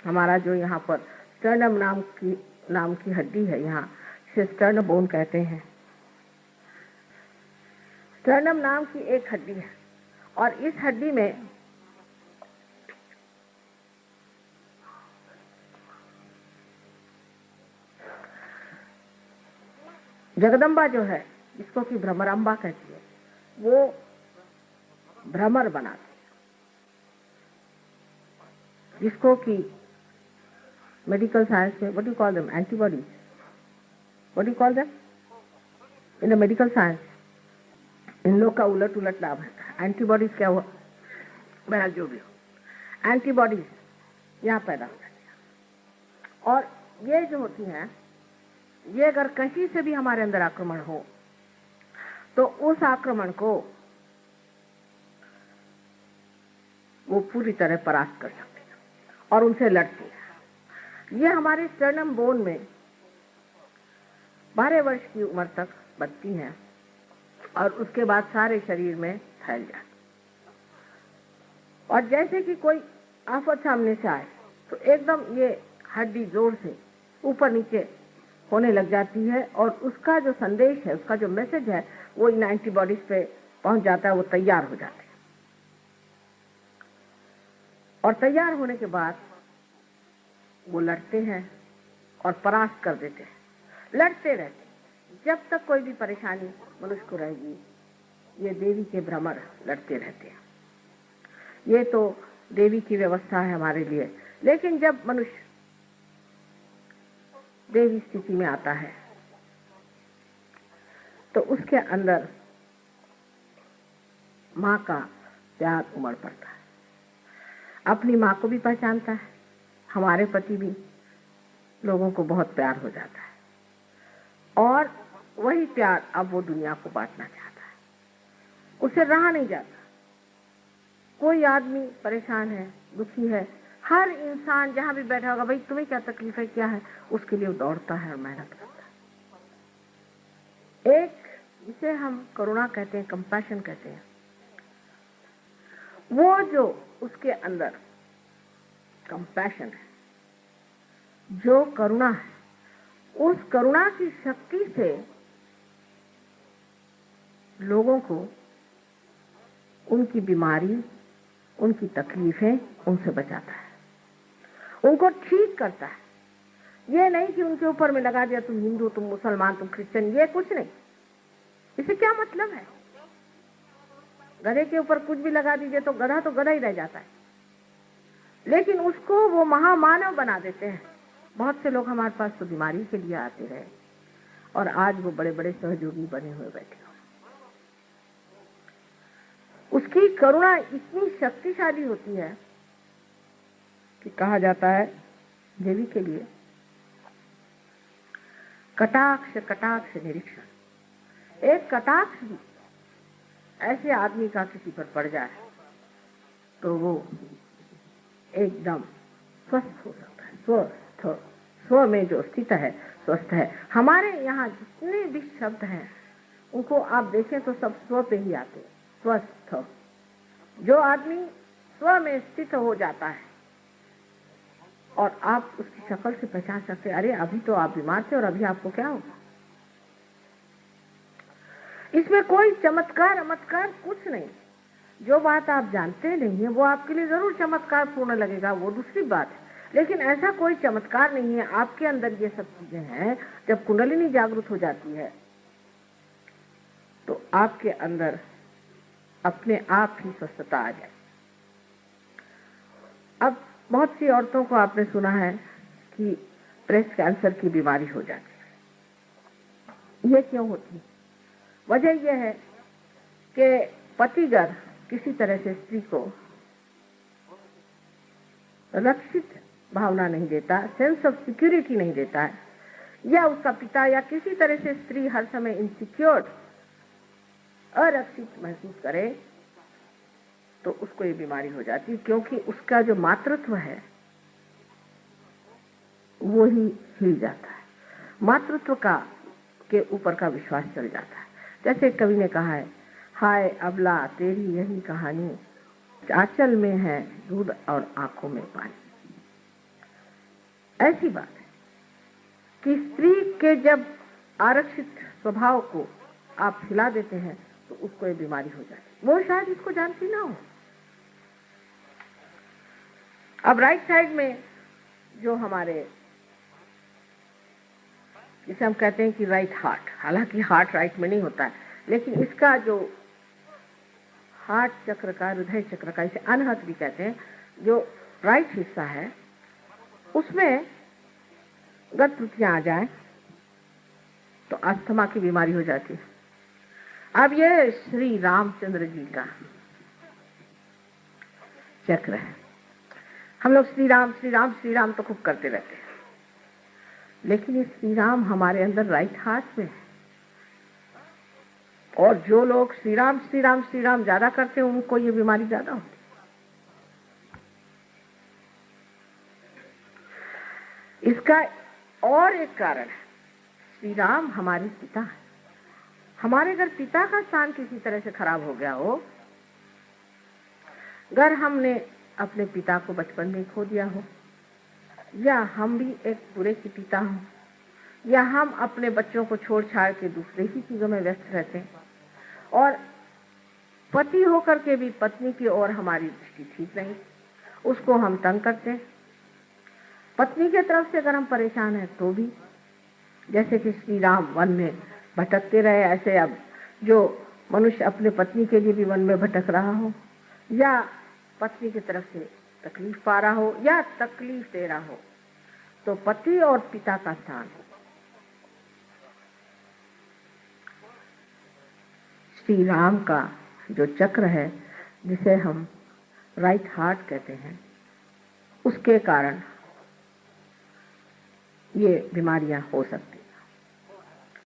हमारा जो यहाँ पर स्टर्नम नाम की हड्डी है, यहाँ से स्टर्नम बोन कहते हैं। स्टर्नम नाम की एक हड्डी है और इस हड्डी में जगदम्बा जो है, जिसको कि भ्रमरांबा कहती है, वो भ्रमर बनाती है, जिसको कि मेडिकल साइंस में what do call them, antibodies, what do call them in the medical science. इन लोग का उलट उलट नाम है। एंटीबॉडीज क्या हुआ, बहरहाल जो भी हो, एंटीबॉडीज यहाँ पैदा हो जाती है। और ये जो होती हैं, ये अगर कहीं से भी हमारे अंदर आक्रमण हो तो उस आक्रमण को वो पूरी तरह परास्त कर सकती है और उनसे लड़ती है। ये हमारे स्टर्नम बोन में 12 वर्ष की उम्र तक बनती हैं और उसके बाद सारे शरीर में फैल जाती। और जैसे कि कोई आफत सामने से आए तो एकदम ये हड्डी जोर से ऊपर नीचे होने लग जाती है और उसका जो संदेश है, उसका जो मैसेज है, वो इन एंटीबॉडीज पे पहुंच जाता है, वो तैयार हो जाते हैं। और तैयार होने के बाद वो लड़ते हैं और परास्त कर देते हैं, लड़ते रहते हैं जब तक कोई भी परेशानी मनुष्य को रहेगी। ये देवी के भ्रमर लड़ते रहते हैं। ये तो देवी की व्यवस्था है हमारे लिए। लेकिन जब मनुष्य देवी स्थिति में आता है तो उसके अंदर माँ का प्यार उमड़ पड़ता है। अपनी माँ को भी पहचानता है, हमारे प्रति भी लोगों को बहुत प्यार हो जाता है और वही प्यार अब वो दुनिया को बांटना चाहता है। उसे रहा नहीं जाता। कोई आदमी परेशान है, दुखी है, हर इंसान जहां भी बैठा होगा, भाई तुम्हें क्या तकलीफ है, क्या है, उसके लिए वो दौड़ता है और मेहनत करता है। एक जिसे हम करुणा कहते हैं, कंपैशन कहते हैं, वो जो उसके अंदर कंपैशन है, जो करुणा है, उस करुणा की शक्ति से लोगों को उनकी बीमारी, उनकी तकलीफें, उनसे बचाता है, उनको ठीक करता है। ये नहीं कि उनके ऊपर में लगा दिया तुम हिंदू, तुम मुसलमान, तुम क्रिश्चियन, ये कुछ नहीं। इसे क्या मतलब है? गधे के ऊपर कुछ भी लगा दीजिए तो गधा ही रह जाता है, लेकिन उसको वो महामानव बना देते हैं। बहुत से लोग हमारे पास तो बीमारी के लिए आते रहे और आज वो बड़े बड़े सहयोगी बने हुए बैठे हो। उसकी करुणा इतनी शक्तिशाली होती है कि कहा जाता है देवी के लिए कटाक्ष कटाक्ष निरीक्षण। एक कटाक्ष भी ऐसे आदमी का किसी पर पड़ जाए तो वो एकदम स्वस्थ हो सकता है। स्व में जो स्थित है, स्वस्थ है। हमारे यहाँ जितने भी शब्द हैं उनको आप देखें तो सब स्व पे ही आते हैं। स्वस्थ, जो आदमी स्व में स्थित हो जाता है और आप उसकी शक्ल से पहचान सकते हैं, अरे अभी तो आप बीमार थे और अभी आपको क्या होगा। इसमें कोई चमत्कार कुछ नहीं। जो बात आप जानते नहीं है वो आपके लिए जरूर चमत्कार पूर्ण लगेगा, वो दूसरी बात है, लेकिन ऐसा कोई चमत्कार नहीं है। आपके अंदर ये सब चीजें हैं। जब कुंडलिनी जागृत हो जाती है तो आपके अंदर अपने आप ही स्वस्थता आ जाए। अब बहुत सी औरतों को आपने सुना है कि ब्रेस्ट कैंसर की बीमारी हो जाती है। ये क्यों होती है? वजह यह है कि पतिगर किसी तरह से स्त्री को रक्षित भावना नहीं देता, सेंस ऑफ सिक्योरिटी नहीं देता है, या उसका पिता या किसी तरह से स्त्री हर समय इनसिक्योर, अरक्षित महसूस करे तो उसको ये बीमारी हो जाती है, क्योंकि उसका जो मातृत्व है वो ही हिल जाता है। मातृत्व का के ऊपर का विश्वास चल जाता है। जैसे कवि ने कहा है, हाय अबला तेरी यही कहानी, आंचल में है दूध और आंखों में पानी। ऐसी बात है कि स्त्री के जब आरक्षित स्वभाव को आप हिला देते हैं तो उसको ये बीमारी हो जाती है। वो शायद इसको जानती ना हो। अब राइट साइड में जो हमारे, जिसे हम कहते हैं कि राइट हार्ट, हालांकि हार्ट राइट में नहीं होता है, लेकिन इसका जो हार्ट चक्र का, हृदय चक्र का, इसे अनहत भी कहते हैं, जो राइट हिस्सा है उसमें गत त्रुटियां आ जाए तो अस्थमा की बीमारी हो जाती है। अब ये श्री रामचंद्र जी का चक्र है। हम लोग श्री राम श्री राम श्री राम तो खूब करते रहते हैं, लेकिन ये श्री राम हमारे अंदर राइट हार्ट में है। और जो लोग श्री राम श्री राम श्री राम ज्यादा करते हैं उनको ये बीमारी ज्यादा होती है। इसका और एक कारण है, श्री राम हमारे पिता है। हमारे अगर पिता का स्थान किसी तरह से खराब हो गया हो, अगर हमने अपने पिता को बचपन में खो दिया हो, या हम भी एक बुरे के पिता हो, या हम अपने बच्चों को छोड़ छाड़ के दूसरे ही चीजों में व्यस्त रहते हैं, और पति होकर के भी पत्नी की ओर हमारी दृष्टि ठीक नहीं, उसको हम तंग करते हैं। पत्नी के तरफ से अगर हम परेशान हैं तो भी, जैसे कि श्री राम वन में भटकते रहे, ऐसे अब जो मनुष्य अपने पत्नी के लिए भी वन में भटक रहा हो, या पत्नी की तरफ से तकलीफ पा रहा हो या तकलीफ दे रहा हो, तो पति और पिता का स्थान श्री राम का जो चक्र है, जिसे हम राइट हार्ट कहते हैं, उसके कारण ये बीमारियां हो सकती हैं।